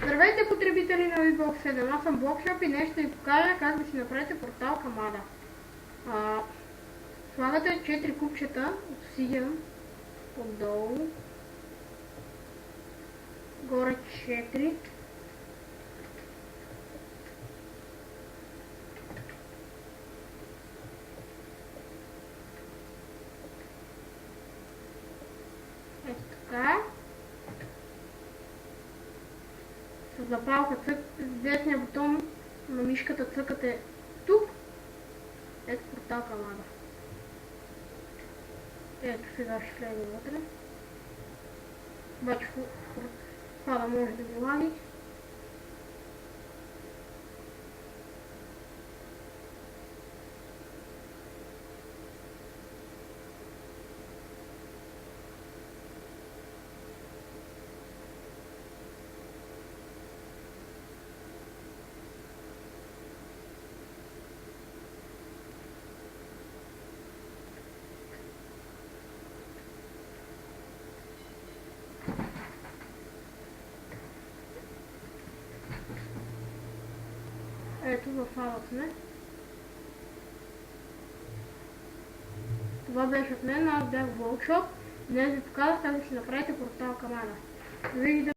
Здравейте, потребители на VBOX 7, аз съм Blockshop и днес ще ви покажа как да си направите портал към Ада. Слагате 4 купчета обсидиан отдолу, горе 4, ето така. С запалка с десния бутон на мишката цъкате тук. Ето портал към Ада. Ето сега ще влезе вътре. Обаче входа може да ви лаги. Ето в Ада сме. Това беше от мен, аз бях в Blockshop. Днес ви показах как да си направите портал към Ада.